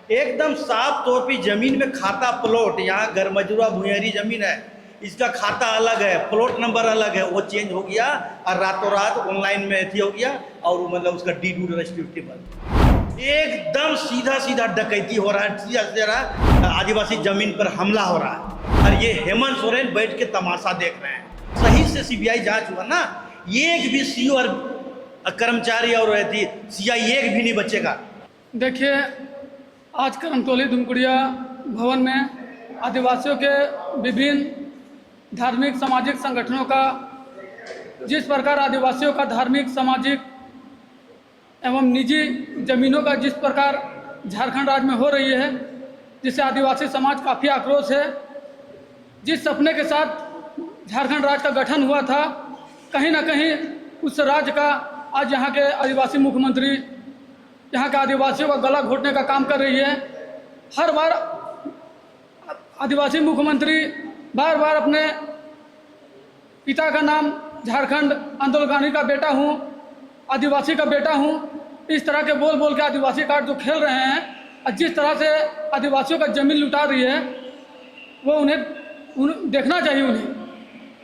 एकदम साफ तौर पे जमीन में खाता प्लॉट, यहाँ घर मजूरा भुयरी जमीन है, इसका खाता अलग है, प्लॉट नंबर अलग है, वो चेंज हो गया और रातों रात ऑनलाइन में हो गया और मतलब उसका डीड रेस्ट्रिक्टेबल। एकदम सीधा सीधा डकैती हो रहा है, सीधा सीधा आदिवासी जमीन पर हमला हो रहा है और ये हेमंत सोरेन बैठ के तमाशा देख रहे हैं। सही से सीबीआई जांच हुआ ना, एक भी सीओ और कर्मचारी और सीआई एक भी नहीं बचेगा। देखिए, आज करमतौली धुमकुड़िया भवन में आदिवासियों के विभिन्न धार्मिक सामाजिक संगठनों का जिस प्रकार आदिवासियों का धार्मिक सामाजिक एवं निजी जमीनों का जिस प्रकार झारखंड राज्य में हो रही है, जिससे आदिवासी समाज काफ़ी आक्रोश है। जिस सपने के साथ झारखंड राज्य का गठन हुआ था, कहीं ना कहीं उस राज्य का आज यहाँ के आदिवासी मुख्यमंत्री यहाँ के आदिवासियों का गला घोटने का काम कर रही है। हर बार आदिवासी मुख्यमंत्री बार बार अपने पिता का नाम झारखंड आंदोलनकारी का बेटा हूँ, आदिवासी का बेटा हूँ, इस तरह के बोल बोल के आदिवासी कार्ड जो खेल रहे हैं और जिस तरह से आदिवासियों का ज़मीन लुटा रही है, वो उन्हें देखना चाहिए। उन्हें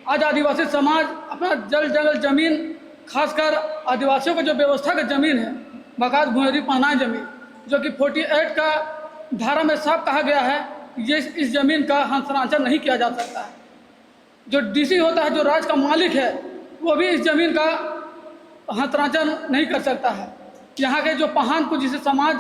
आज आदिवासी समाज अपना जल जंगल ज़मीन, खासकर आदिवासियों का जो व्यवस्था का ज़मीन है, बकायदा भुयरी पहनाए ज़मीन, जो कि 48 का धारा में साफ कहा गया है, ये इस ज़मीन का हस्तांतरण नहीं किया जा सकता है। जो डीसी होता है, जो राज्य का मालिक है, वो भी इस ज़मीन का हस्तांतरण नहीं कर सकता है। यहाँ के जो पहान को, जिसे समाज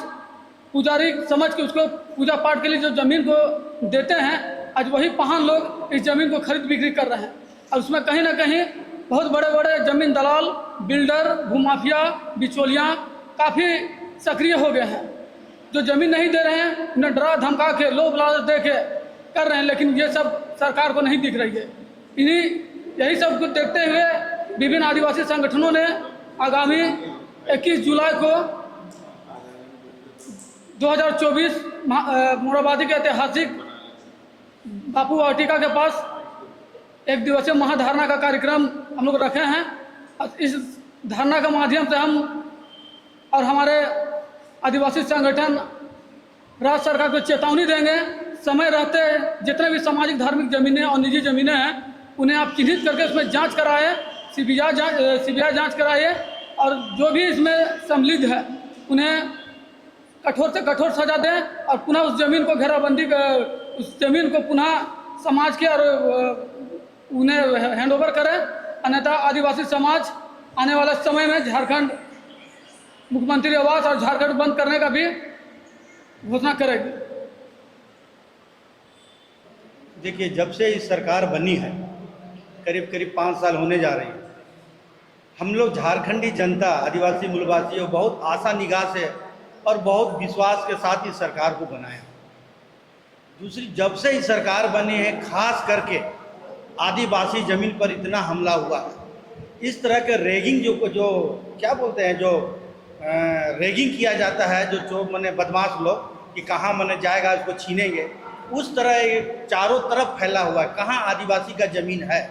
पुजारी समझ के उसको पूजा पाठ के लिए जो ज़मीन को देते हैं, आज वही पहान लोग इस ज़मीन को खरीद बिक्री कर रहे हैं और उसमें कहीं ना कहीं बहुत बड़े बड़े ज़मीन दलाल, बिल्डर, भूमाफिया, बिचौलियाँ काफ़ी सक्रिय हो गए हैं। जो ज़मीन नहीं दे रहे हैं, उन्हें डरा धमका के, लोभ लालच दे के कर रहे हैं, लेकिन ये सब सरकार को नहीं दिख रही है। यही सब कुछ देखते हुए विभिन्न आदिवासी संगठनों ने आगामी 21 जुलाई को 2024 मोराबादी के ऐतिहासिक बापू वाटिका के पास एक दिवसीय महाधारणा का कार्यक्रम हम लोग रखे हैं। इस धारणा के माध्यम से हम और हमारे आदिवासी संगठन राज्य सरकार को चेतावनी देंगे, समय रहते जितने भी सामाजिक धार्मिक ज़मीनें और निजी ज़मीनें हैं, उन्हें आप चिन्हित करके उसमें जांच कराएं, सीबीआई जांच कराइए और जो भी इसमें सम्मिलित है उन्हें कठोर से कठोर सजा दें और पुनः उस ज़मीन को घेराबंदी कर, उस ज़मीन को पुनः समाज के और उन्हें हैंडओवर करें। अन्यथा आदिवासी समाज आने वाले समय में झारखंड मुख्यमंत्री आवास और झारखंड बंद करने का भी घोषणा करेगी। देखिए, जब से इस सरकार बनी है, करीब करीब 5 साल होने जा रही है, हम लोग झारखंडी जनता, आदिवासी मूलवासियों बहुत आशा निगाह से और बहुत विश्वास के साथ इस सरकार को बनाया। दूसरी, जब से इस सरकार बनी है, खास करके आदिवासी ज़मीन पर इतना हमला हुआ है, इस तरह के रेगिंग जो क्या बोलते हैं, जो रेगिंग किया जाता है, जो मने बदमाश लोग कि कहाँ मने जाएगा उसको छीनेंगे, उस तरह ये चारों तरफ फैला हुआ है। कहाँ आदिवासी का ज़मीन है,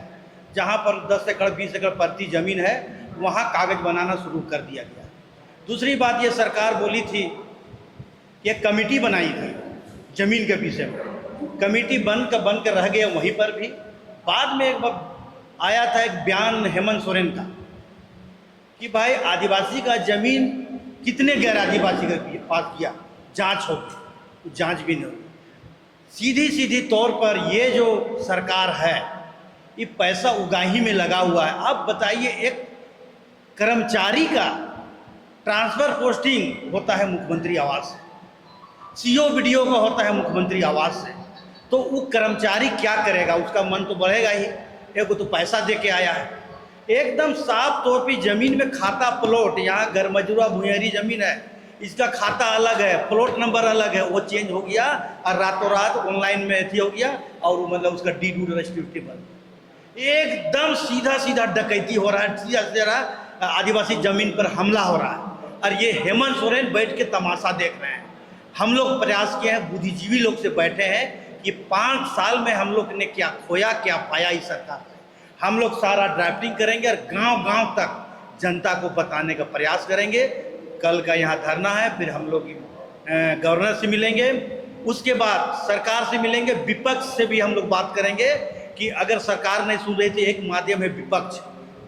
जहाँ पर 10 एकड़ 20 एकड़ प्रति ज़मीन है, वहाँ कागज़ बनाना शुरू कर दिया गया। दूसरी बात, ये सरकार बोली थी कि एक कमेटी बनाई थी ज़मीन के विषय में, कमेटी बन कर रह गया वहीं पर भी। बाद में एक बार आया था एक बयान हेमंत सोरेन का कि भाई आदिवासी का ज़मीन कितने गैर आदिवासी के पास किया, जांच होगी, जांच भी नहीं होगी। सीधी तौर पर ये जो सरकार है, ये पैसा उगाही में लगा हुआ है। अब बताइए, एक कर्मचारी का ट्रांसफ़र पोस्टिंग होता है मुख्यमंत्री आवास से, सीओ बीडीओ का होता है मुख्यमंत्री आवास से, तो वो कर्मचारी क्या करेगा? उसका मन तो बढ़ेगा ही, एक तो पैसा दे के आया है। एकदम साफ तौर पे ज़मीन में खाता प्लॉट, यहाँ घर मजूरा भुयरी ज़मीन है, इसका खाता अलग है, प्लॉट नंबर अलग है, वो चेंज हो गया और रातों रात ऑनलाइन में हो गया और मतलब उसका डीड रेस्ट्रिक्टेबल। एकदम सीधा सीधा डकैती हो रहा है, सीधा सीधा आदिवासी ज़मीन पर हमला हो रहा है और ये हेमंत सोरेन बैठ के तमाशा देख रहे हैं। हम लोग प्रयास किए हैं, बुद्धिजीवी लोग से बैठे हैं कि 5 साल में हम लोग ने क्या खोया क्या पाया इस सरकार से। हम लोग सारा ड्राफ्टिंग करेंगे और गांव-गांव तक जनता को बताने का प्रयास करेंगे। कल का यहाँ धरना है, फिर हम लोग गवर्नर से मिलेंगे, उसके बाद सरकार से मिलेंगे, विपक्ष से भी हम लोग बात करेंगे कि अगर सरकार नहीं सुन रही थी, एक माध्यम है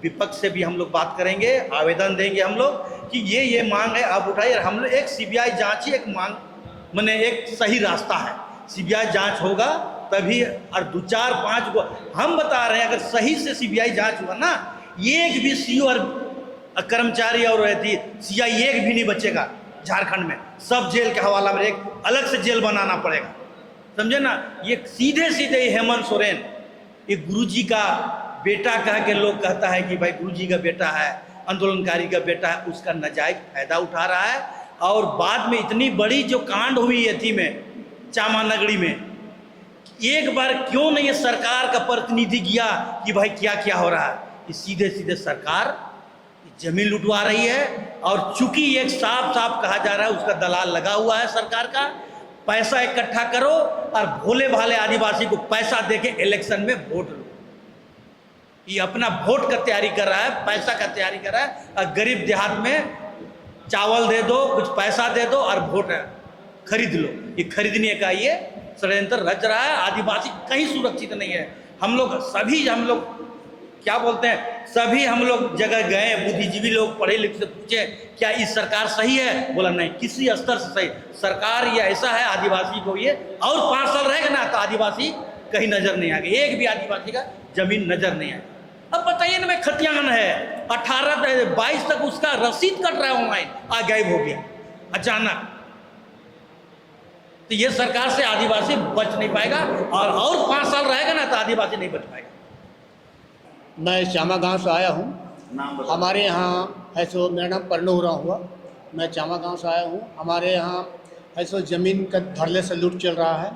विपक्ष से भी हम लोग बात करेंगे, आवेदन देंगे हम लोग कि ये मांग है आप उठाइए। हम लोग एक सीबीआई जांच ही एक मांग माने एक सही रास्ता है, सीबीआई जांच होगा तभी। और 2-4-5 को हम बता रहे हैं, अगर सही से सीबीआई जांच हुआ ना, एक भी सीओ और कर्मचारी और सीआई एक भी नहीं बचेगा झारखंड में, सब जेल के हवाला में, एक अलग से जेल बनाना पड़ेगा, समझे ना। ये सीधे हेमंत सोरेन, ये गुरुजी का बेटा कह के लोग कहता है कि भाई गुरुजी का बेटा है, आंदोलनकारी का बेटा है, उसका नाजायज फायदा उठा रहा है। और बाद में इतनी बड़ी जो कांड हुई अथी में चामा नगरी में, एक बार क्यों नहीं सरकार का प्रतिनिधि गया कि भाई क्या क्या हो रहा है। ये सीधे सरकार जमीन लुटवा रही है। और चूंकि एक साफ कहा जा रहा है उसका दलाल लगा हुआ है सरकार का, पैसा इकट्ठा करो और भोले भाले आदिवासी को पैसा देके इलेक्शन में वोट लो। ये अपना वोट का तैयारी कर रहा है, पैसा का तैयारी कर रहा है। और गरीब देहात में चावल दे दो, कुछ पैसा दे दो और वोट खरीद लो। ये खरीदने का ये षड्यंत्र रच रहा है। आदिवासी कहीं सुरक्षित नहीं है। हम लोग क्या बोलते हैं, सभी हम लोग जगह गए, बुद्धिजीवी लोग पढ़े लिखे से पूछे क्या इस सरकार सही है, बोला नहीं, किसी स्तर से सही सरकार ये ऐसा है आदिवासी को ये, और 5 साल रहेगा ना तो आदिवासी कहीं नजर नहीं आएगा, एक भी आदिवासी का जमीन नजर नहीं आएगा। अब बताइए ना, मैं खतियान है 18-22 तक उसका रसीद कट रहा है ऑनलाइन, आज गायब हो गया अचानक। तो ये सरकार से आदिवासी बच नहीं पाएगा, और 5 साल रहेगा ना तो आदिवासी नहीं बच पाएगा। मैं चामा गांव से आया हूँ। हमारे यहाँ है सो, मेरा नाम परनोहरा हुआ, मैं चामा गांव से आया हूँ। हमारे यहाँ है सो ज़मीन का धड़ल्ले से लूट चल रहा है,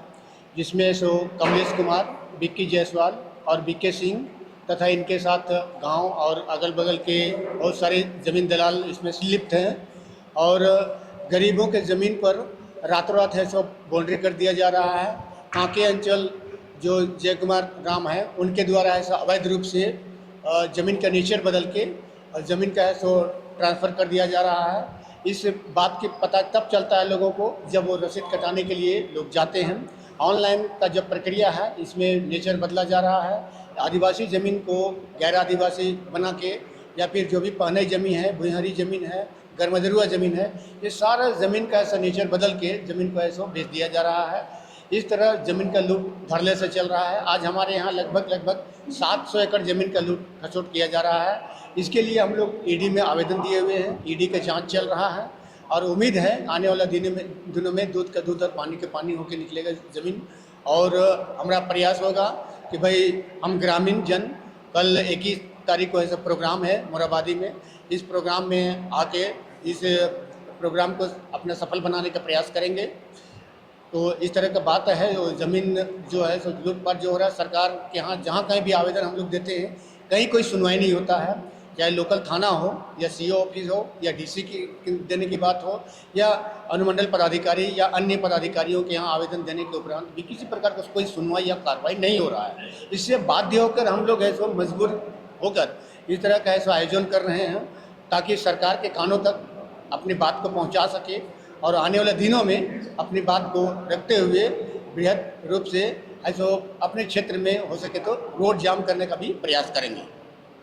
जिसमें सो कमलेश कुमार, विक्की जायसवाल और बीके सिंह तथा इनके साथ गांव और अगल बगल के बहुत सारे ज़मीन दलाल इसमें लिप्त हैं। और गरीबों के ज़मीन पर रातों रात है सो बाउंड्री कर दिया जा रहा है। कांके अंचल जो जय कुमार राम है, उनके द्वारा है सो अवैध रूप से ज़मीन का नेचर बदल के ज़मीन का है सो ट्रांसफ़र कर दिया जा रहा है। इस बात की पता तब चलता है लोगों को जब वो रसीद कटाने के लिए लोग जाते हैं। ऑनलाइन का जब प्रक्रिया है, इसमें नेचर बदला जा रहा है। आदिवासी ज़मीन को गैर आदिवासी बना के, या फिर जो भी पहने ज़मीन है, भुइहारी ज़मीन है, गरमदरुआ ज़मीन है, ये सारा ज़मीन का ऐसा नेचर बदल के ज़मीन को ऐसा बेच दिया जा रहा है। इस तरह ज़मीन का लूट धड़ल्ले से चल रहा है। आज हमारे यहाँ लगभग 700 एकड़ ज़मीन का लूट खसोट किया जा रहा है। इसके लिए हम लोग ईडी में आवेदन दिए हुए हैं, ईडी का जांच चल रहा है और उम्मीद है आने वाला दिनों में दूध का दूध और पानी का पानी होकर निकलेगा ज़मीन। और हमारा प्रयास होगा कि भाई हम ग्रामीण जन कल 21 तारीख को ऐसा प्रोग्राम है मोराबादी में, इस प्रोग्राम में आके इस प्रोग्राम को अपना सफल बनाने का प्रयास करेंगे। तो इस तरह का बात है। ज़मीन जो है सो लूटपाट जो हो रहा है, सरकार के यहाँ जहाँ कहीं भी आवेदन हम लोग देते हैं, कहीं कोई सुनवाई नहीं होता है। चाहे लोकल थाना हो या सीओ ऑफिस हो या डीसी की देने की बात हो या अनुमंडल पदाधिकारी या अन्य पदाधिकारियों के यहाँ आवेदन देने के उपरांत भी किसी प्रकार का कोई सुनवाई या कार्रवाई नहीं हो रहा है। इससे बाध्य होकर हम लोग ऐसो मजबूर होकर इस तरह का ऐसा आयोजन कर रहे हैं ताकि सरकार के कानों तक अपनी बात को पहुँचा सके और आने वाले दिनों में अपनी बात को रखते हुए बृहद रूप से ऐसा अपने क्षेत्र में हो सके तो रोड जाम करने का भी प्रयास करेंगे।